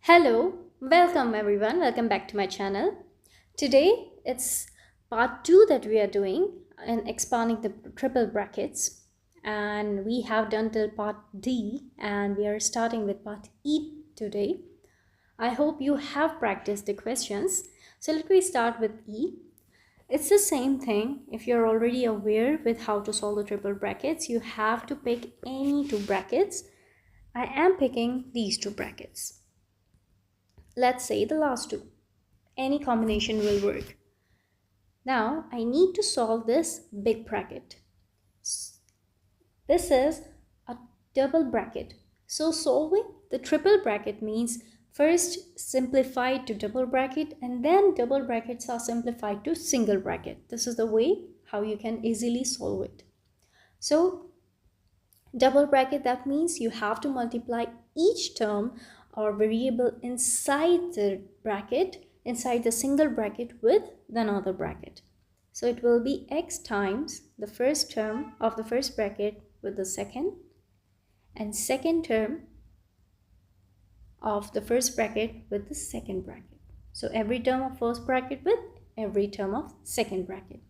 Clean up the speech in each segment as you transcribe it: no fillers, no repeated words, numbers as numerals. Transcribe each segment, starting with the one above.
Hello, welcome everyone. Welcome back to my channel. Today it's part 2 that we are doing in expanding the triple brackets, and we have done till part D and we are starting with part E today. I hope you have practiced the questions. So let me start with E. It's the same thing. If you're already aware with how to solve the triple brackets, you have to pick any two brackets. I am picking these two brackets. Let's say the last two. Any combination will work. Now I need to solve this big bracket. This is a double bracket. So solving the triple bracket means first simplify to double bracket and then double brackets are simplified to single bracket. This is the way how you can easily solve it. So double bracket, that means you have to multiply each term or variable inside the bracket, inside the single bracket with another bracket. So it will be x times the first term of the first bracket with the second, and second term of the first bracket with the second bracket. So every term of first bracket with every term of second bracket.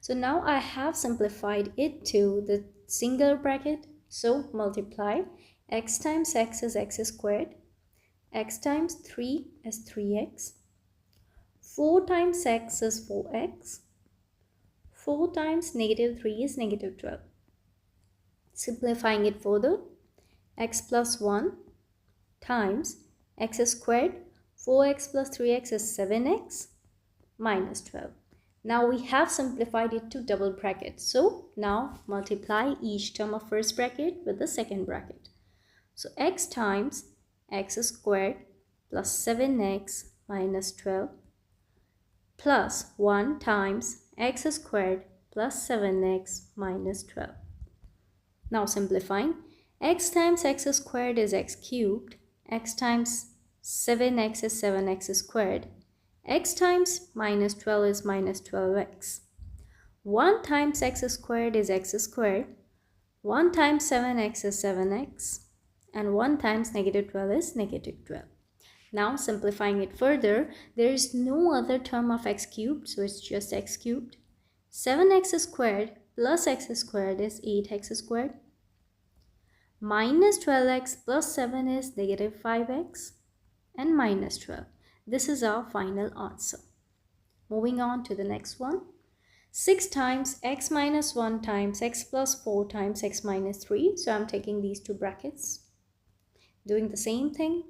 So now I have simplified it to the single bracket. So multiply x times x is x squared, x times 3 is 3x, 4 times x is 4x, 4 times negative 3 is negative 12. Simplifying it further, x plus 1 times x squared, 4x plus 3x is 7x minus 12. Now we have simplified it to double bracket. So now multiply each term of first bracket with the second bracket. So x times x squared plus 7x minus 12 plus 1 times x squared plus 7x minus 12. Now simplifying, x times x squared is x cubed, x times 7x is 7x squared, x times minus 12 is minus 12x. 1 times x squared is x squared, 1 times 7x is 7x, and 1 times negative 12 is negative 12. Now simplifying it further, there is no other term of x cubed, so it's just x cubed. 7x squared plus x squared is 8x squared. Minus 12x plus 7 is negative 5x, and minus 12. This is our final answer. Moving on to the next one. 6 times x minus 1 times x plus 4 times x minus 3. So I'm taking these two brackets. Doing the same thing.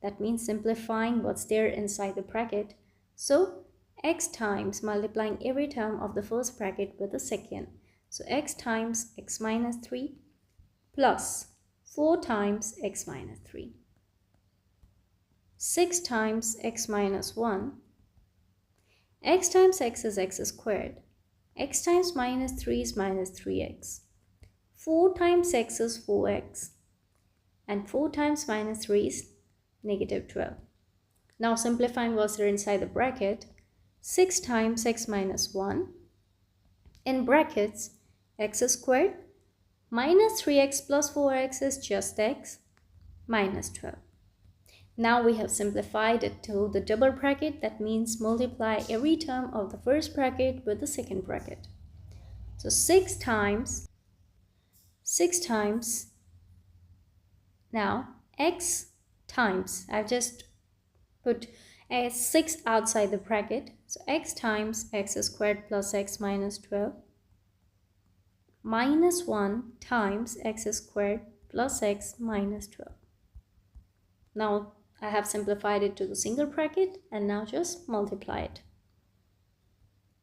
That means simplifying what's there inside the bracket. So x times multiplying every term of the first bracket with the second. So x times x minus 3 plus 4 times x minus 3. 6 times x minus 1. X times x is x squared. X times minus 3 is minus 3x. 4 times x is 4x. And 4 times minus 3 is negative 12. Now simplifying what's there inside the bracket. 6 times x minus 1. In brackets, x squared minus 3x plus 4x is just x minus 12. Now we have simplified it to the double bracket. That means multiply every term of the first bracket with the second bracket. So 6 times, now x times, I've just put a 6 outside the bracket. So x times x squared plus x minus 12 minus 1 times x squared plus x minus 12. Now I have simplified it to the single bracket and now just multiply it.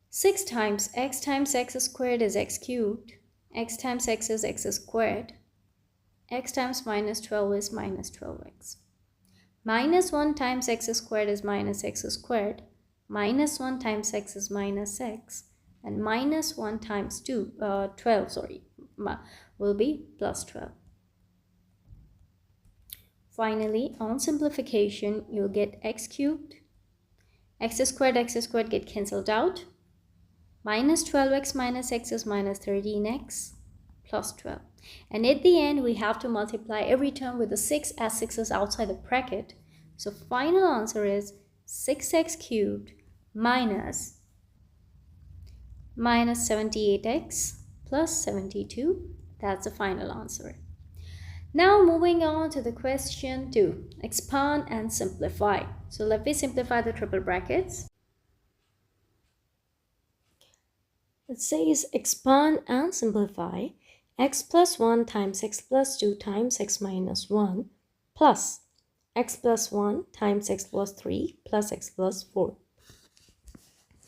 6 times x squared is x cubed, x times x is x squared, x times minus 12 is minus 12x. Minus 1 times x squared is minus x squared, minus 1 times x is minus x, and minus 1 times 12 will be plus 12. Finally, on simplification, you'll get x cubed, x squared get cancelled out, minus 12x minus x is minus 13x, plus 12. And at the end, we have to multiply every term with the 6 as 6 is outside the bracket. So final answer is 6x cubed minus 78x plus 72. That's the final answer. Now moving on to the question 2, expand and simplify. So let me simplify the triple brackets. It says expand and simplify x plus 1 times x plus 2 times x minus 1 plus x plus 1 times x plus 3 plus x plus 4.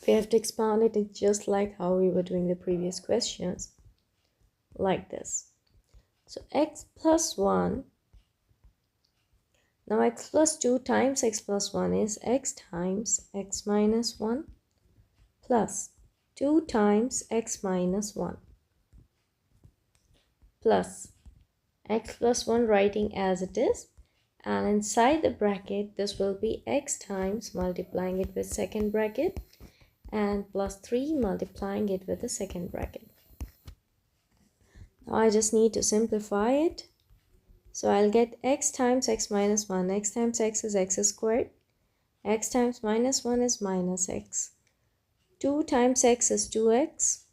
We have to expand it just like how we were doing the previous questions, like this. So x plus 1, now x plus 2 times x plus 1 is x times x minus 1 plus 2 times x minus 1 plus x plus 1 writing as it is, and inside the bracket this will be x times multiplying it with second bracket and plus 3 multiplying it with the second bracket. Now I just need to simplify it. So I'll get x times x minus 1. X times x is x squared. X times minus 1 is minus x. 2 times x is 2x.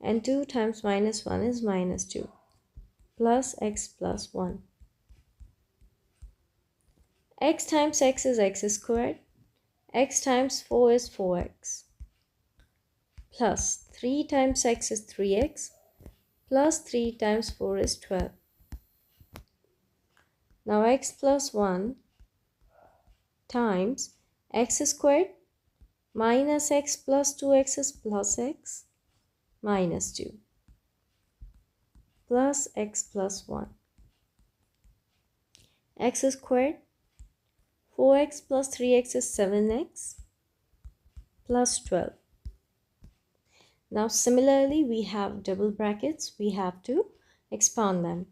And 2 times minus 1 is minus 2. Plus x plus 1. X times x is x squared. X times 4 is 4x. Plus 3 times x is 3x. Plus 3 times 4 is 12. Now x plus 1 times x squared minus x plus 2x is plus x minus 2 plus x plus 1. X squared 4x plus 3x is 7x plus 12. Now similarly we have double brackets, we have to expand them.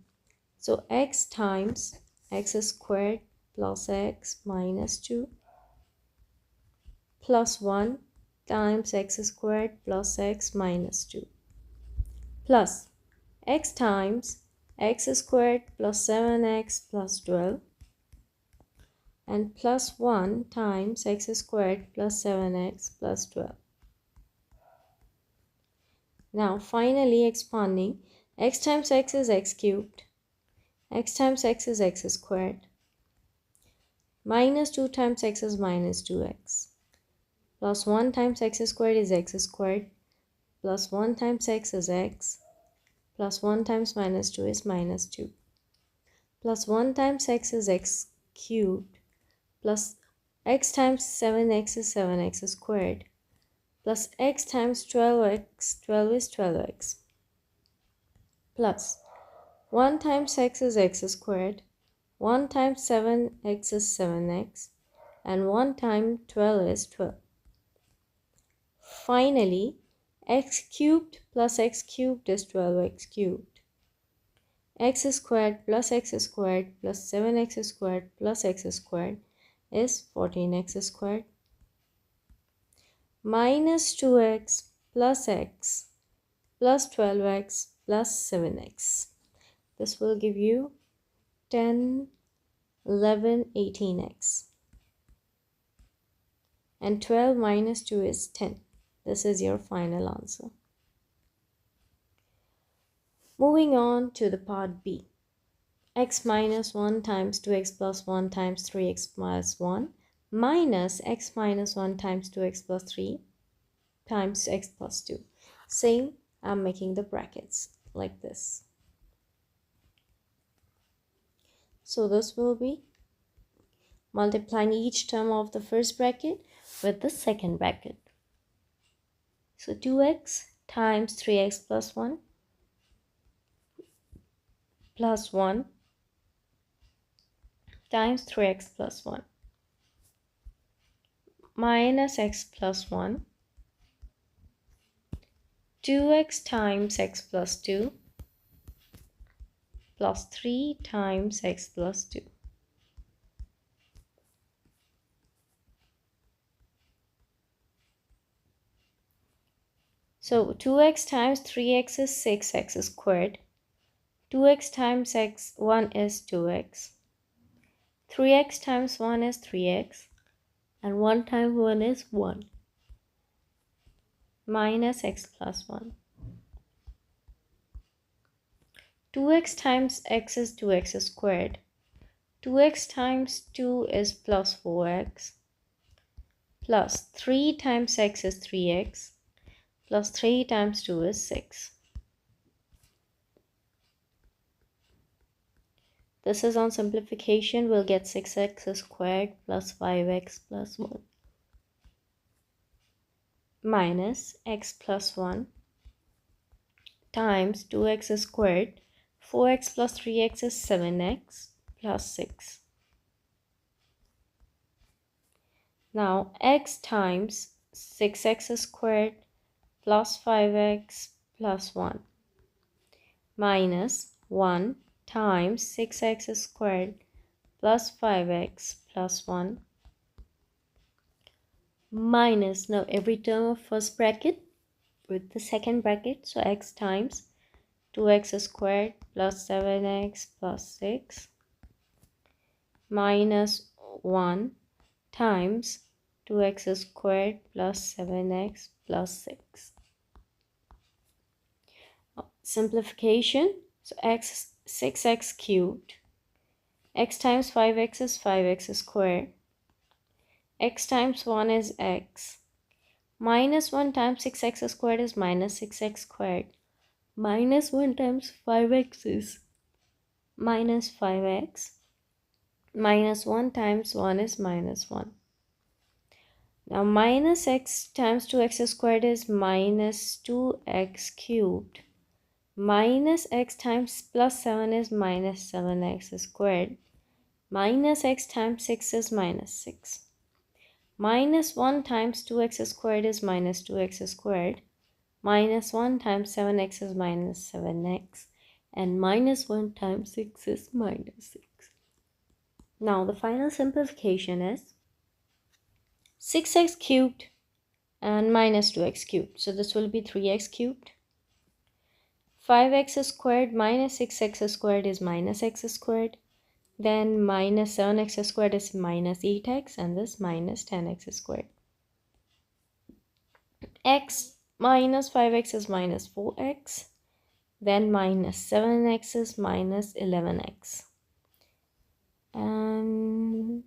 So x times x squared plus x minus 2 plus 1 times x squared plus x minus 2 plus x times x squared plus 7x plus 12 and plus 1 times x squared plus 7x plus 12. Now finally expanding, x times x is x cubed, x times x is x squared, minus 2 times x is minus 2x, plus 1 times x squared is x squared, plus 1 times x is x, plus 1 times minus 2 is minus 2, plus 1 times x is x cubed, plus x times 7x is 7x squared, plus x times 12x, 12 is 12x, plus 1 times x is x squared, 1 times 7x is 7x, and 1 times 12 is 12. Finally, x cubed plus x cubed is 12x cubed. X squared plus x squared plus 7x squared plus x squared is 14x squared. Minus 2x plus x plus 12x plus 7x. This will give you 10, 11, 18x. And 12 minus 2 is 10. This is your final answer. Moving on to the part B. X minus 1 times 2x plus 1 times 3x plus 1 minus x minus 1 times 2x plus 3 times x plus 2. Same, I'm making the brackets like this. So this will be multiplying each term of the first bracket with the second bracket. So 2x times 3x plus 1 plus 1 times 3x plus 1 minus x plus 1, 2x times x plus 2 plus 3 times x plus 2. So 2x times 3x is 6x squared. 2x times x1 is 2x. 3x times 1 is 3x, and 1 times 1 is 1, minus x plus 1. 2x times x is 2x squared. 2x times 2 is plus 4x, plus 3 times x is 3x, plus 3 times 2 is 6. This is on simplification, we'll get 6x squared plus 5x plus 1, minus x plus 1 times 2x squared. 4x plus 3x is 7x plus 6. Now x times 6x squared plus 5x plus 1, minus 1 times 6x squared plus 5x plus 1, minus, now every term of first bracket with the second bracket, so x times 2x squared plus 7x plus 6, minus 1 times 2x squared plus 7x plus 6. Simplification, so 6x cubed, x times 5x is 5x squared, x times 1 is x, minus 1 times 6x squared is minus 6x squared, minus 1 times 5x is minus 5x, minus 1 times 1 is minus 1. Now minus x times 2x squared is minus 2x cubed, minus x times plus 7 is minus 7x squared, minus x times 6 is minus 6, minus 1 times 2x squared is minus 2x squared, minus 1 times 7x is minus 7x, and minus 1 times 6 is minus 6. Now the final simplification is 6x cubed and minus 2x cubed. So this will be 3x cubed. 5x squared minus 6x squared is minus x squared. Then minus 7x squared is minus 8x, and this minus 10x squared. X minus 5x is minus 4x. Then minus 7x is minus 11x. And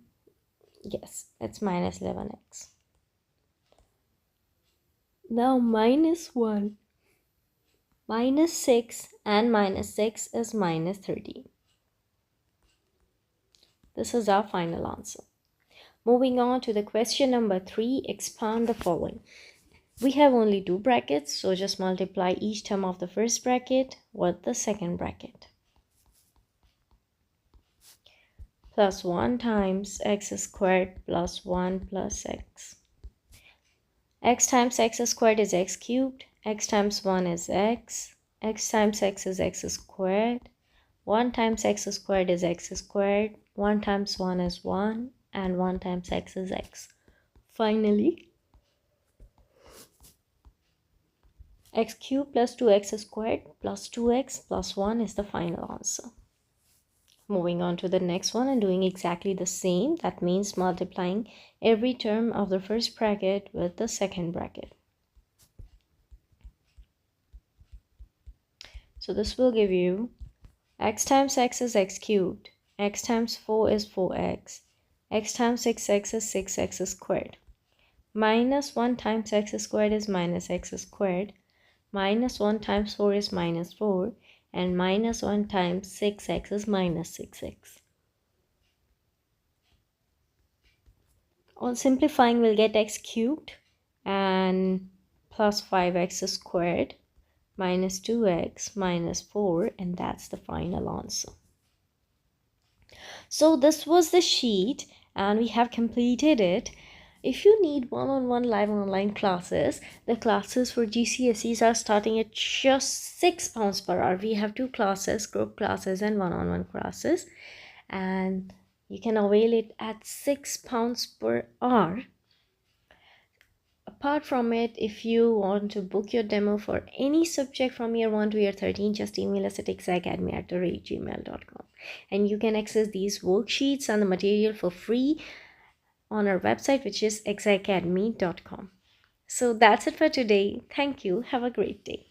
yes, it's minus 11x. Now minus 1, minus 6, and minus 6 is minus 13. This is our final answer. Moving on to the question number 3, expand the following. We have only 2 brackets, so just multiply each term of the first bracket with the second bracket. Plus 1 times x squared plus 1 plus x. X times x squared is x cubed. X times 1 is x. X times x is x squared. 1 times x squared is x squared. 1 times 1 is 1. And 1 times x is x. Finally, x cubed plus 2x squared plus 2x plus 1 is the final answer. Moving on to the next one and doing exactly the same. That means multiplying every term of the first bracket with the second bracket. So this will give you x times x is x cubed, x times 4 is 4x, x times 6x is 6x squared. Minus 1 times x squared is minus x squared. Minus 1 times 4 is minus 4. And minus 1 times 6x is minus 6x. On simplifying, we'll get x cubed and plus 5x squared minus 2x minus 4, and that's the final answer. So this was the sheet and we have completed it. If you need one-on-one live online classes, the classes for GCSEs are starting at just £6 per hour. We have 2 classes, group classes and one-on-one classes, and you can avail it at £6 per hour. apart from it, if you want to book your demo for any subject from year 1 to year 13, just email us at edexcel@gmail.com, and you can access these worksheets and the material for free on our website, which is edexcel.com. So that's it for today. Thank you. Have a great day.